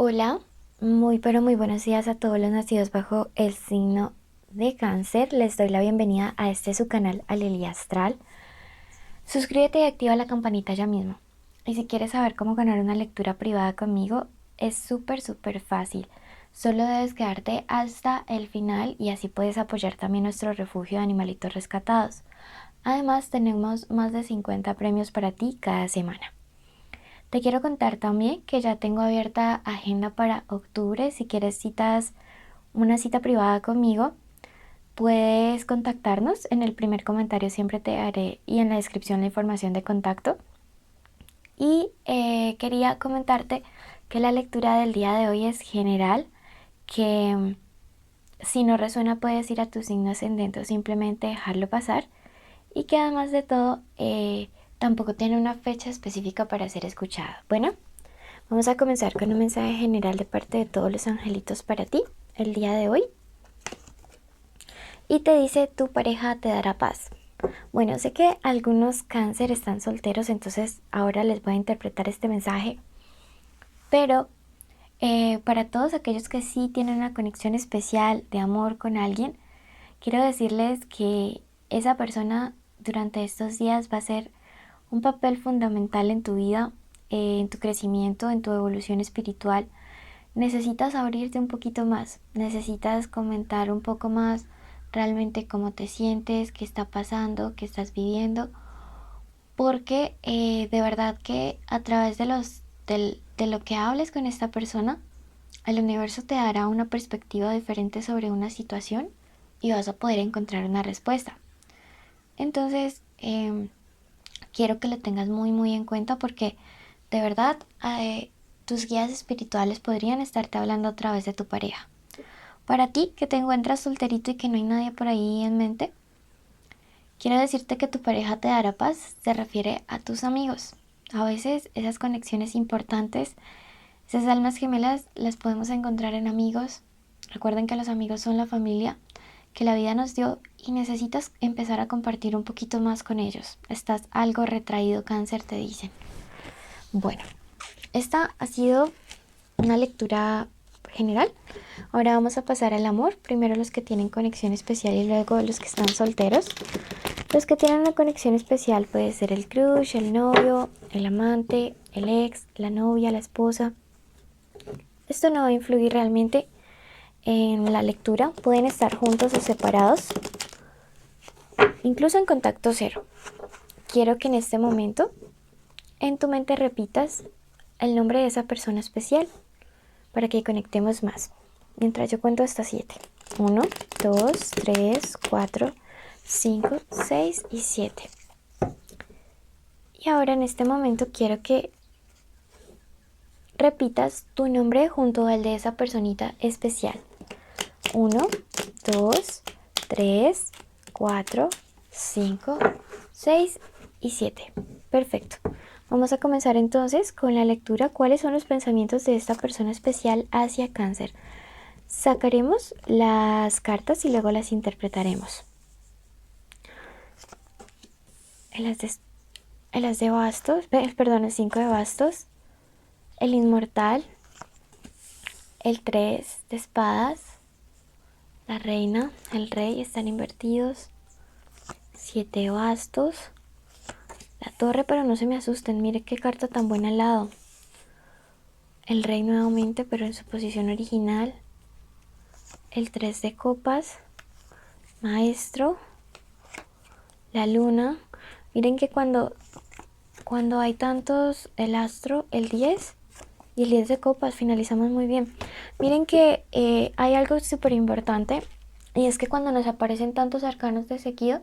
Hola, muy pero muy buenos días a todos los nacidos bajo el signo de Cáncer. Les doy la bienvenida a su canal Alelia Astral. Suscríbete y activa la campanita ya mismo. Y si quieres saber cómo ganar una lectura privada conmigo, es súper fácil. Solo debes quedarte hasta el final y así puedes apoyar también nuestro refugio de animalitos rescatados. Además, tenemos más de 50 premios para ti cada semana. Te quiero contar también que ya tengo abierta agenda para octubre. Si quieres una cita privada conmigo, puedes contactarnos. En el primer comentario siempre te haré y en la descripción la información de contacto. Y quería comentarte que la lectura del día de hoy es general, que si no resuena puedes ir a tu signo ascendente o simplemente dejarlo pasar y que además de todo tampoco tiene una fecha específica para ser escuchada. Bueno, vamos a comenzar con un mensaje general de parte de todos los angelitos para ti el día de hoy. Y te dice: tu pareja te dará paz. Bueno, sé que algunos cáncer están solteros, entonces ahora les voy a interpretar este mensaje. Pero para todos aquellos que sí tienen una conexión especial de amor con alguien, quiero decirles que esa persona durante estos días va a ser un papel fundamental en tu vida, en tu crecimiento, en tu evolución espiritual. Necesitas abrirte un poquito más, necesitas comentar un poco más realmente cómo te sientes, qué está pasando, qué estás viviendo, porque de verdad que a través de lo que hables con esta persona, el universo te dará una perspectiva diferente sobre una situación y vas a poder encontrar una respuesta. Entonces, quiero que lo tengas muy en cuenta porque de verdad tus guías espirituales podrían estarte hablando a través de tu pareja. Para ti que te encuentras solterito y que no hay nadie por ahí en mente, quiero decirte que tu pareja te dará paz, se refiere a tus amigos. A veces esas conexiones importantes, esas almas gemelas, las podemos encontrar en amigos. Recuerden que los amigos son la familia que la vida nos dio y necesitas empezar a compartir un poquito más con ellos. Estás algo retraído, Cáncer, te dicen. Bueno, esta ha sido una lectura general. Ahora vamos a pasar al amor. Primero los que tienen conexión especial y luego los que están solteros. Los que tienen una conexión especial puede ser el crush, el novio, el amante, el ex, la novia, la esposa. Esto no va a influir realmente en la lectura. Pueden estar juntos o separados, incluso en contacto cero. Quiero que en este momento en tu mente repitas el nombre de esa persona especial para que conectemos más. Mientras yo cuento hasta 7. 1, 2, 3, 4, 5, 6 y 7. Y ahora en este momento quiero que repitas tu nombre junto al de esa personita especial. 1, 2, 3, 4, 5, 6 y 7. Perfecto. Vamos a comenzar entonces con la lectura. ¿Cuáles son los pensamientos de esta persona especial hacia Cáncer? Sacaremos las cartas y luego las interpretaremos. El as de bastos, perdón, el 5 de bastos, el inmortal, el 3 de espadas, la reina, el rey están invertidos, 7 de bastos, la torre, pero no se me asusten, mire qué carta tan buena al lado. El rey nuevamente, pero en su posición original. El 3 de copas, maestro, la luna. Miren que cuando hay tantos, el astro, el 10 y el 10 de copas, finalizamos muy bien. Miren que hay algo súper importante y es que cuando nos aparecen tantos arcanos de seguido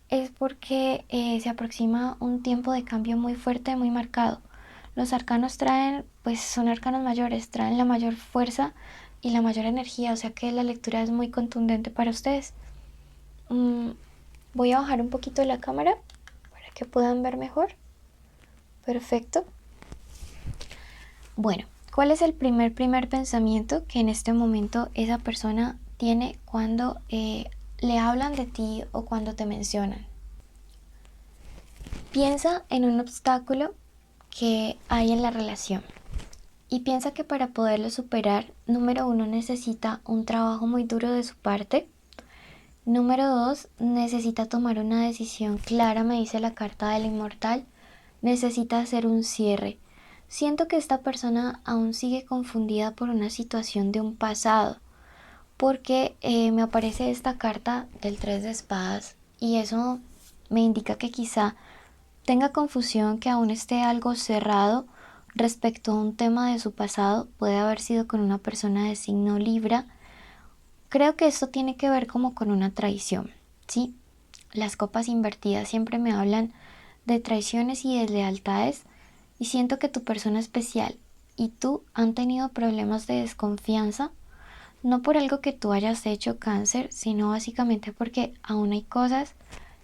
es porque se aproxima un tiempo de cambio muy fuerte, muy marcado. Los arcanos traen, pues son arcanos mayores, traen la mayor fuerza y la mayor energía, o sea que la lectura es muy contundente para ustedes. Voy a bajar un poquito la cámara para que puedan ver mejor. Perfecto. Bueno, ¿cuál es el primer pensamiento que en este momento esa persona tiene cuando le hablan de ti o cuando te mencionan? Piensa en un obstáculo que hay en la relación. y piensa que para poderlo superar, número uno, necesita un trabajo muy duro de su parte. Número dos, necesita tomar una decisión clara, me dice la carta del inmortal. Necesita hacer un cierre. Siento que esta persona aún sigue confundida por una situación de un pasado, porque me aparece esta carta del 3 de espadas y eso me indica que quizá tenga confusión, que aún esté algo cerrado respecto a un tema de su pasado. Puede haber sido con una persona de signo Libra. Creo que esto tiene que ver como con una traición, ¿sí? Las copas invertidas siempre me hablan de traiciones y deslealtades, y siento que tu persona especial y tú han tenido problemas de desconfianza, no por algo que tú hayas hecho, Cáncer, sino básicamente porque aún hay cosas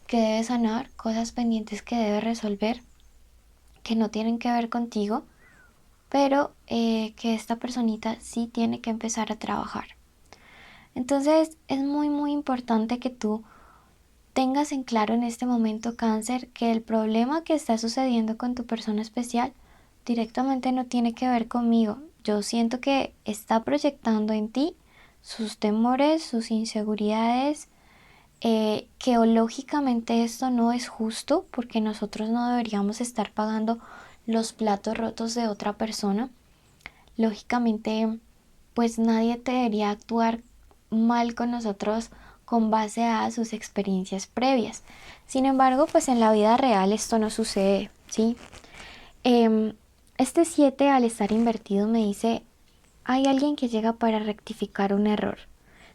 que debes sanar, cosas pendientes que debes resolver, que no tienen que ver contigo, pero que esta personita sí tiene que empezar a trabajar. Entonces es muy importante que tú tengas en claro en este momento, Cáncer, que el problema que está sucediendo con tu persona especial directamente no tiene que ver conmigo. Yo siento que está proyectando en ti sus temores, sus inseguridades, que lógicamente esto no es justo porque nosotros no deberíamos estar pagando los platos rotos de otra persona. Lógicamente, pues nadie debería actuar mal con nosotros con base a sus experiencias previas. Sin embargo, pues en la vida real esto no sucede, ¿sí? Este 7 al estar invertido me dice, hay alguien que llega para rectificar un error.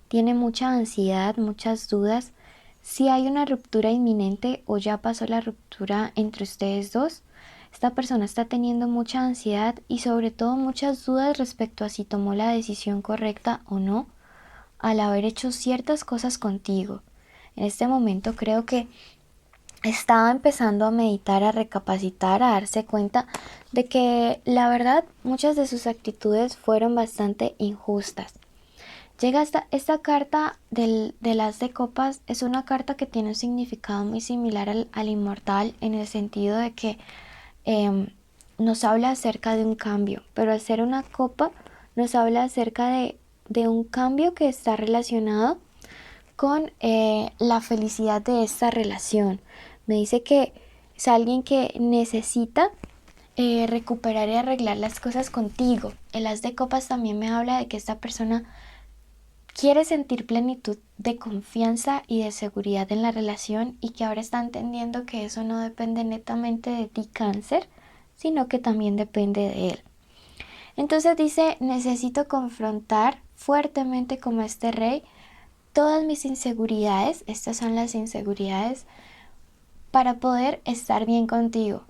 Tiene mucha ansiedad, muchas dudas. Si hay una ruptura inminente o ya pasó la ruptura entre ustedes dos, esta persona está teniendo mucha ansiedad y sobre todo muchas dudas respecto a si tomó la decisión correcta o no al haber hecho ciertas cosas contigo. En este momento creo que estaba empezando a meditar, a recapacitar, a darse cuenta de que la verdad muchas de sus actitudes fueron bastante injustas. Llega esta carta del As de Copas, es una carta que tiene un significado muy similar al inmortal, en el sentido de que nos habla acerca de un cambio, pero al ser una copa nos habla acerca de un cambio que está relacionado con la felicidad de esta relación. Me dice que es alguien que necesita recuperar y arreglar las cosas contigo. El As de Copas también me habla de que esta persona quiere sentir plenitud de confianza y de seguridad en la relación y que ahora está entendiendo que eso no depende netamente de ti, Cáncer, sino que también depende de él. Entonces dice, necesito confrontar fuertemente como este rey todas mis inseguridades, estas son las inseguridades, para poder estar bien contigo.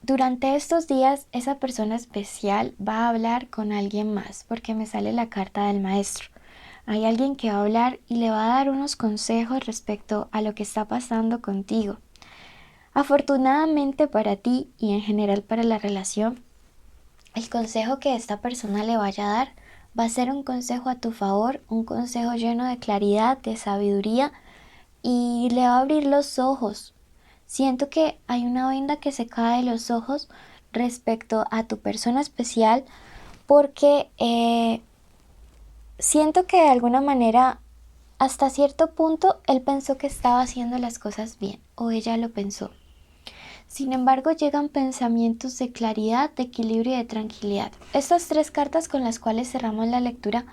Durante estos días esa persona especial va a hablar con alguien más, porque me sale la carta del maestro. Hay alguien que va a hablar y le va a dar unos consejos respecto a lo que está pasando contigo. Afortunadamente para ti y en general para la relación, el consejo que esta persona le vaya a dar va a ser un consejo a tu favor, un consejo lleno de claridad, de sabiduría, y le va a abrir los ojos. Siento que hay una venda que se cae de los ojos respecto a tu persona especial, porque siento que de alguna manera, hasta cierto punto, él pensó que estaba haciendo las cosas bien, o ella lo pensó. Sin embargo, llegan pensamientos de claridad, de equilibrio y de tranquilidad. Estas 3 cartas con las cuales cerramos la lectura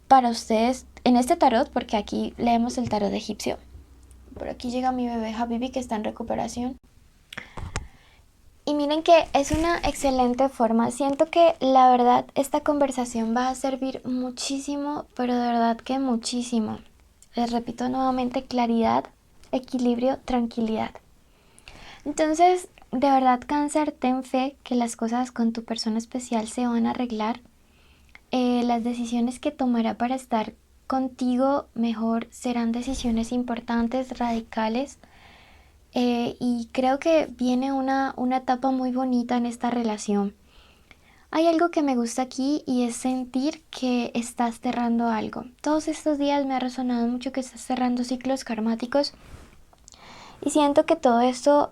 para ustedes en este tarot, porque aquí leemos el tarot egipcio. Por aquí llega mi bebé Habibi, que está en recuperación. Y miren que es una excelente forma. Siento que la verdad esta conversación va a servir muchísimo, pero de verdad que muchísimo. Les repito nuevamente, claridad, equilibrio, tranquilidad. Entonces, de verdad, Cáncer, ten fe que las cosas con tu persona especial se van a arreglar. Las decisiones que tomará para estar contigo mejor serán decisiones importantes, radicales. Y creo que viene una etapa muy bonita en esta relación. Hay algo que me gusta aquí y es sentir que estás cerrando algo. Todos estos días me ha resonado mucho que estás cerrando ciclos karmáticos y siento que todo esto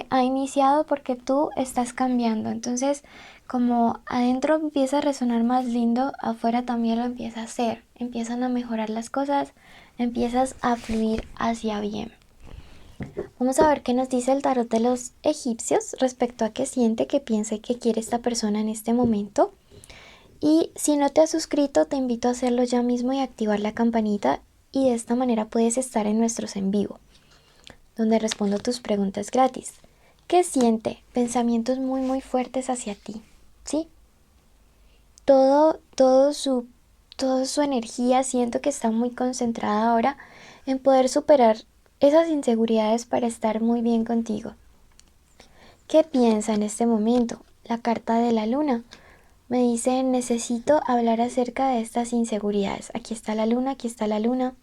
ha iniciado porque tú estás cambiando. Entonces Como adentro empieza a resonar más lindo, afuera también lo empieza a hacer. Empiezan a mejorar las cosas, empiezas a fluir hacia bien. Vamos a ver qué nos dice el tarot de los egipcios respecto a qué siente, qué piensa y qué quiere esta persona en este momento. Y si no te has suscrito, te invito a hacerlo ya mismo y activar la campanita, y de esta manera puedes estar en nuestros en vivo, donde respondo tus preguntas gratis. ¿Qué siente? Pensamientos muy fuertes hacia ti, ¿sí? Toda su energía siento que está muy concentrada ahora en poder superar esas inseguridades para estar muy bien contigo. ¿Qué piensa en este momento? La carta de la luna me dice: necesito hablar acerca de estas inseguridades. Aquí está la luna, aquí está la luna.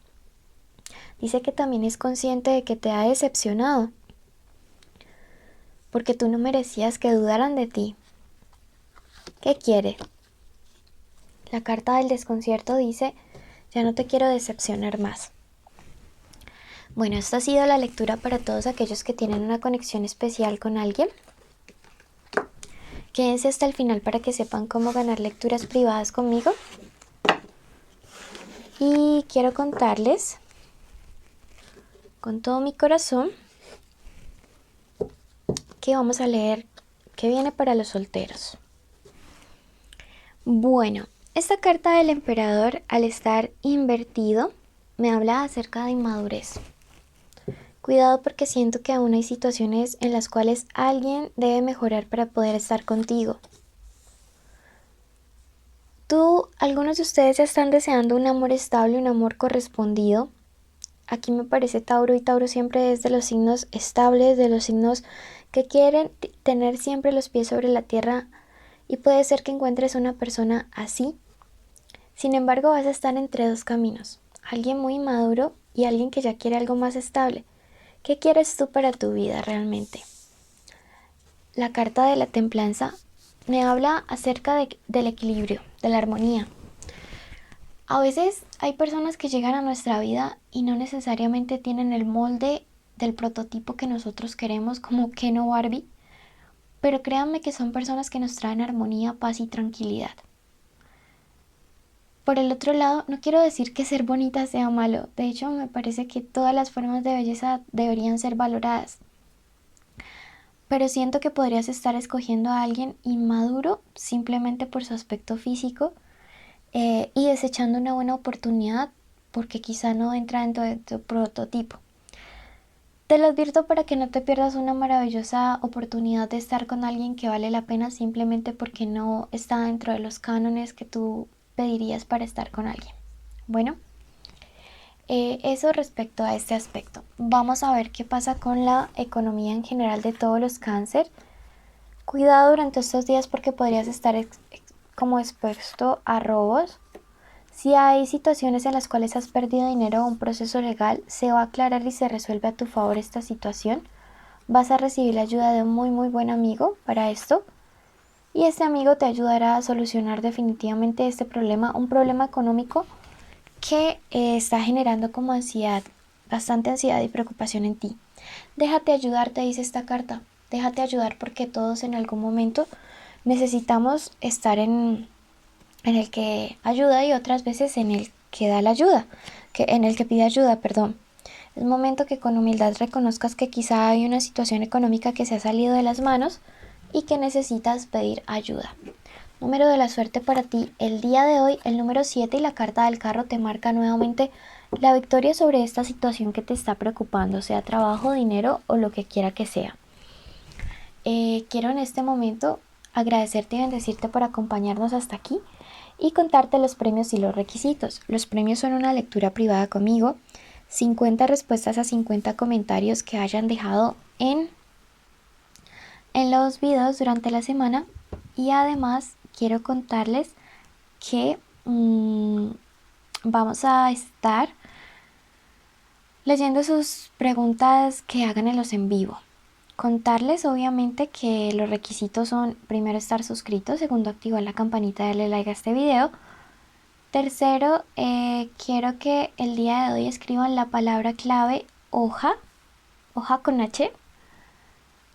Dice que también es consciente de que te ha decepcionado, porque tú no merecías que dudaran de ti. ¿Qué quiere? La carta del desconcierto dice: ya no te quiero decepcionar más. Bueno, esta ha sido la lectura para todos aquellos que tienen una conexión especial con alguien. Quédense hasta el final para que sepan cómo ganar lecturas privadas conmigo. Y quiero contarles con todo mi corazón que vamos a leer qué viene para los solteros. Bueno, esta carta del emperador, al estar invertido, me habla acerca de inmadurez. Cuidado, porque siento que aún hay situaciones en las cuales alguien debe mejorar para poder estar contigo. Algunos de ustedes ya están deseando un amor estable, un amor correspondido. Aquí me parece Tauro, y Tauro siempre es de los signos estables, de los signos que quieren tener siempre los pies sobre la tierra, y puede ser que encuentres una persona así. Sin embargo, vas a estar entre dos caminos: alguien muy maduro y alguien que ya quiere algo más estable. ¿Qué quieres tú para tu vida realmente? La carta de la templanza me habla acerca del equilibrio, de la armonía. A veces hay personas que llegan a nuestra vida y no necesariamente tienen el molde del prototipo que nosotros queremos, como Ken o Barbie, pero créanme que son personas que nos traen armonía, paz y tranquilidad. Por el otro lado, no quiero decir que ser bonita sea malo. De hecho, me parece que todas las formas de belleza deberían ser valoradas. Pero siento que podrías estar escogiendo a alguien inmaduro simplemente por su aspecto físico, y desechando una buena oportunidad porque quizá no entra dentro de tu prototipo. Te lo advierto para que no te pierdas una maravillosa oportunidad de estar con alguien que vale la pena simplemente porque no está dentro de los cánones que tú pedirías para estar con alguien. Bueno, eso respecto a este aspecto. Vamos a ver qué pasa con la economía en general de todos los cáncer. Cuidado durante estos días porque podrías estar como expuesto a robos. Si hay situaciones en las cuales has perdido dinero o un proceso legal, se va a aclarar y se resuelve a tu favor esta situación. Vas a recibir la ayuda de un muy buen amigo para esto, y este amigo te ayudará a solucionar definitivamente este problema, un problema económico que está generando como ansiedad, bastante ansiedad y preocupación en ti. Déjate ayudar, te dice esta carta. Déjate ayudar porque todos en algún momento necesitamos estar en el que ayuda y otras veces en el que da la ayuda, en el que pide ayuda, perdón. Es momento que con humildad reconozcas que quizá hay una situación económica que se ha salido de las manos y que necesitas pedir ayuda. Número de la suerte para ti el día de hoy, el número 7, y la carta del carro te marca nuevamente la victoria sobre esta situación que te está preocupando, sea trabajo, dinero o lo que quiera que sea. Quiero en este momento agradecerte y bendecirte por acompañarnos hasta aquí y contarte los premios y los requisitos. Los premios son una lectura privada conmigo, 50 respuestas a 50 comentarios que hayan dejado en los videos durante la semana, y además quiero contarles que vamos a estar leyendo sus preguntas que hagan en los en vivo. Contarles obviamente que los requisitos son: primero, estar suscrito; segundo, activar la campanita, darle like a este video; tercero, quiero que el día de hoy escriban la palabra clave hoja con H,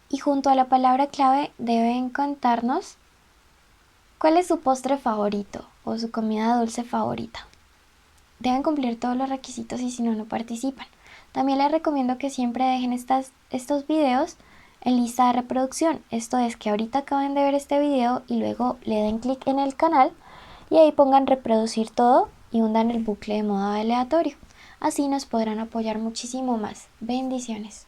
y junto a la palabra clave deben contarnos ¿Cuál es su postre favorito o su comida dulce favorita? Deben cumplir todos los requisitos y si no, no participan. También les recomiendo que siempre dejen estos videos en lista de reproducción. Esto es que ahorita acaben de ver este video y luego le den clic en el canal y ahí pongan reproducir todo y hundan el bucle de modo aleatorio. Así nos podrán apoyar muchísimo más. Bendiciones.